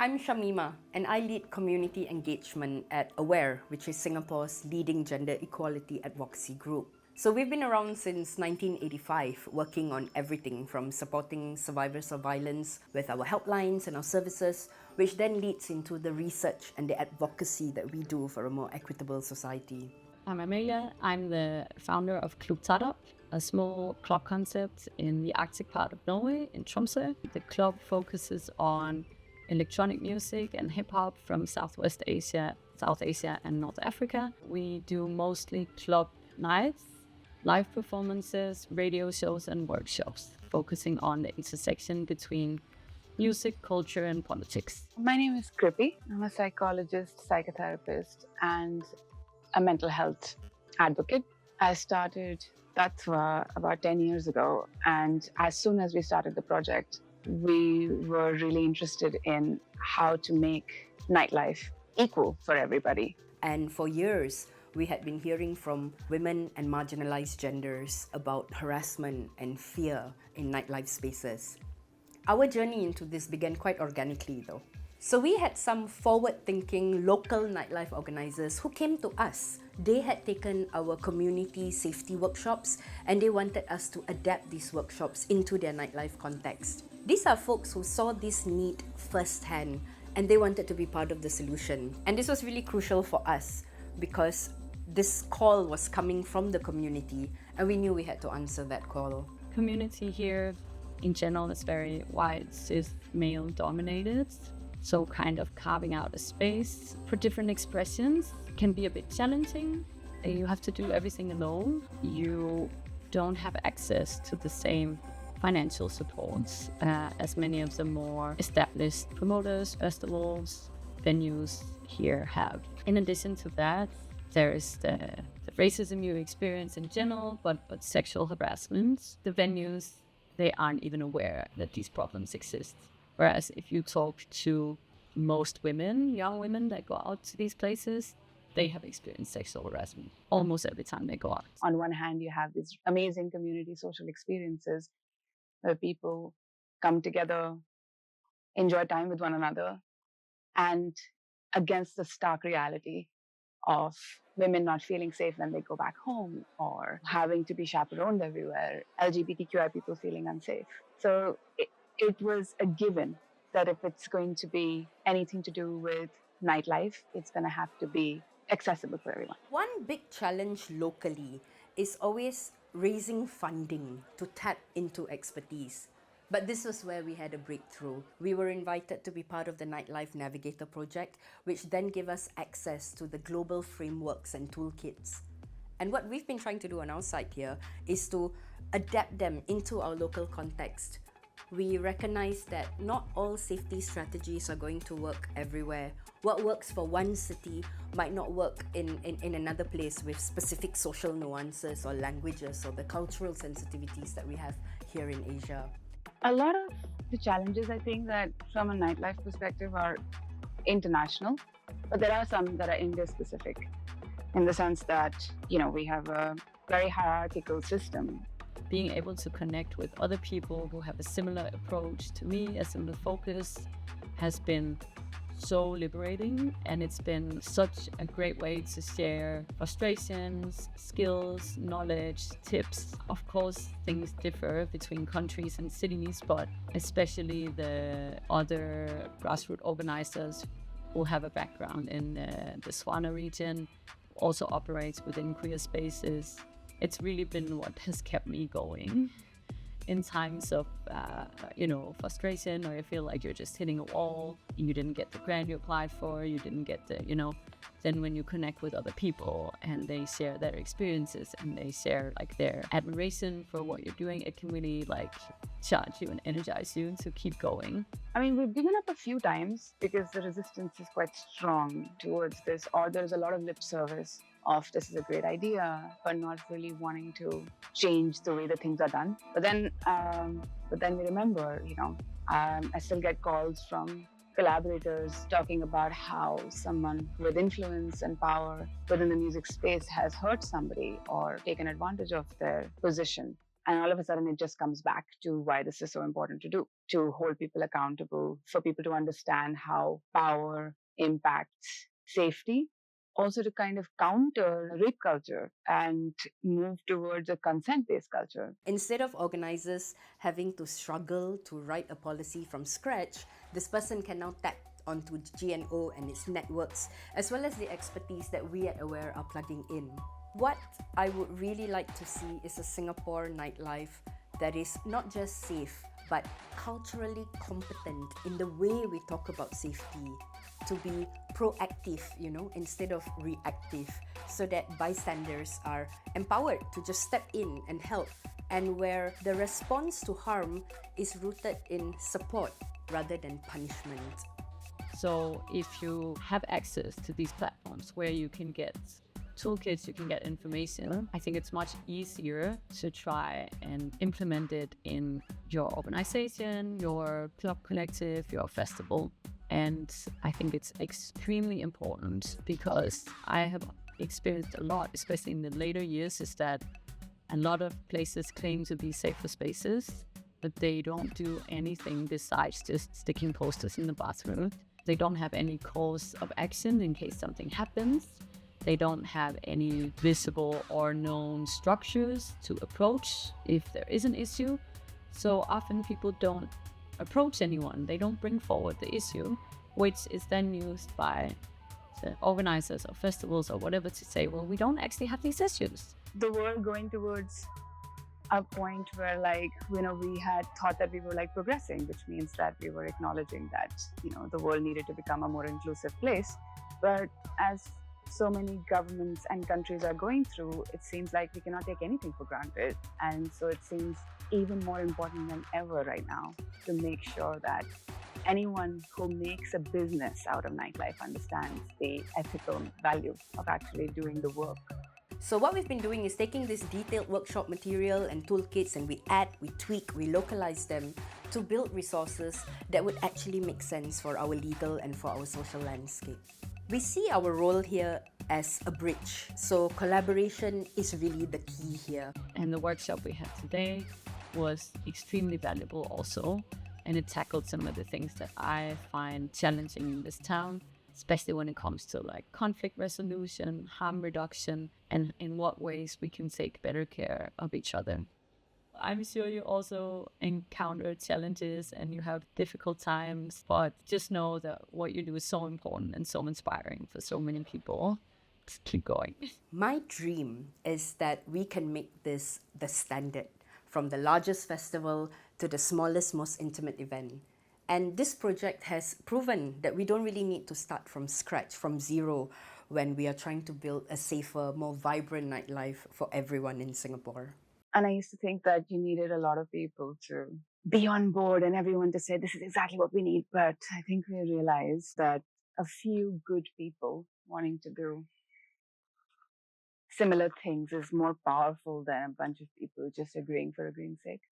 I'm Shamima, and I lead community engagement at AWARE, which is Singapore's leading gender equality advocacy group. So we've been around since 1985, working on everything from supporting survivors of violence with our helplines and our services, which then leads into the research and the advocacy that we do for a more equitable society. I'm Amelia. I'm the founder of Klubb Tarab, a small club concept in the Arctic part of Norway, in Tromsø. The club focuses on electronic music and hip-hop from Southwest Asia, South Asia and North Africa. We do mostly club nights, live performances, radio shows and workshops, focusing on the intersection between music, culture and politics. My name is Krippy. I'm a psychologist, psychotherapist and a mental health advocate. I started TATVA about 10 years ago, and as soon as we started the project, we were really interested in how to make nightlife equal for everybody. And for years, we had been hearing from women and marginalized genders about harassment and fear in nightlife spaces. Our journey into this began quite organically though. So we had some forward-thinking local nightlife organizers who came to us. They had taken our community safety workshops and they wanted us to adapt these workshops into their nightlife context. These are folks who saw this need firsthand and they wanted to be part of the solution. And this was really crucial for us because this call was coming from the community and we knew we had to answer that call. Community here in general is very white, cis, male dominated. So kind of carving out a space for different expressions can be a bit challenging. You have to do everything alone. You don't have access to the same financial supports as many of the more established promoters, festivals, venues here have. In addition to that, there is the racism you experience in general, but sexual harassment. The venues, they aren't even aware that these problems exist. Whereas if you talk to most women, young women that go out to these places, they have experienced sexual harassment almost every time they go out. On one hand, you have these amazing community social experiences where people come together, enjoy time with one another, and against the stark reality of women not feeling safe when they go back home or having to be chaperoned everywhere, LGBTQI people feeling unsafe. So it was a given that if it's going to be anything to do with nightlife, it's going to have to be accessible for everyone. One big challenge locally is always raising funding to tap into expertise. But this was where we had a breakthrough. We were invited to be part of the Nightlife Navigator project, which then gave us access to the global frameworks and toolkits. And what we've been trying to do on our side here is to adapt them into our local context. We recognize that not all safety strategies are going to work everywhere. What works for one city might not work in another place with specific social nuances or languages or the cultural sensitivities that we have here in Asia. A lot of the challenges, I think, that from a nightlife perspective are international, but there are some that are India-specific in the sense that, we have a very hierarchical system. Being able to connect with other people who have a similar approach to me, a similar focus, has been so liberating, and it's been such a great way to share frustrations, skills, knowledge, tips. Of course, things differ between countries and cities, but especially the other grassroots organizers who have a background in the SWANA region, also operates within queer spaces. It's really been what has kept me going in times of, frustration, or you feel like you're just hitting a wall, you didn't get the grant you applied for, you didn't get the, then when you connect with other people and they share their experiences and they share their admiration for what you're doing, it can really charge you and energize you to keep going. I mean, we've given up a few times because the resistance is quite strong towards this, or there's a lot of lip service of this is a great idea, but not really wanting to change the way that things are done. But then we remember, I still get calls from collaborators talking about how someone with influence and power within the music space has hurt somebody or taken advantage of their position. And all of a sudden, it just comes back to why this is so important to do, to hold people accountable, for people to understand how power impacts safety, also to kind of counter rape culture and move towards a consent-based culture. Instead of organizers having to struggle to write a policy from scratch, this person can now tap onto GNO and its networks, as well as the expertise that we at Aware are plugging in. What I would really like to see is a Singapore nightlife that is not just safe, but culturally competent in the way we talk about safety, to be proactive, instead of reactive, so that bystanders are empowered to just step in and help, and where the response to harm is rooted in support rather than punishment. So if you have access to these platforms where you can get toolkits, you can get information, I think it's much easier to try and implement it in your organization, your club collective, your festival. And I think it's extremely important, because I have experienced a lot, especially in the later years, is that a lot of places claim to be safer spaces, but they don't do anything besides just sticking posters in the bathroom. They don't have any course of action in case something happens. They don't have any visible or known structures to approach if there is an issue. So often people don't approach anyone. They don't bring forward the issue, which is then used by the organizers of festivals or whatever to say, well, we don't actually have these issues. The world going towards a point where, we had thought that we were progressing, which means that we were acknowledging that, the world needed to become a more inclusive place. But as so many governments and countries are going through, it seems like we cannot take anything for granted. And so it seems even more important than ever right now to make sure that anyone who makes a business out of nightlife understands the ethical value of actually doing the work. So what we've been doing is taking this detailed workshop material and toolkits, and we add, we tweak, we localize them to build resources that would actually make sense for our legal and for our social landscape. We see our role here as a bridge, so collaboration is really the key here. And the workshop we had today was extremely valuable also, and it tackled some of the things that I find challenging in this town, especially when it comes to conflict resolution, harm reduction, and in what ways we can take better care of each other. I'm sure you also encounter challenges and you have difficult times, but just know that what you do is so important and so inspiring for so many people. Just keep going. My dream is that we can make this the standard, from the largest festival to the smallest, most intimate event. And this project has proven that we don't really need to start from scratch, from zero, when we are trying to build a safer, more vibrant nightlife for everyone in Singapore. And I used to think that you needed a lot of people to be on board and everyone to say, this is exactly what we need. But I think we realized that a few good people wanting to do similar things is more powerful than a bunch of people just agreeing for agreeing's sake.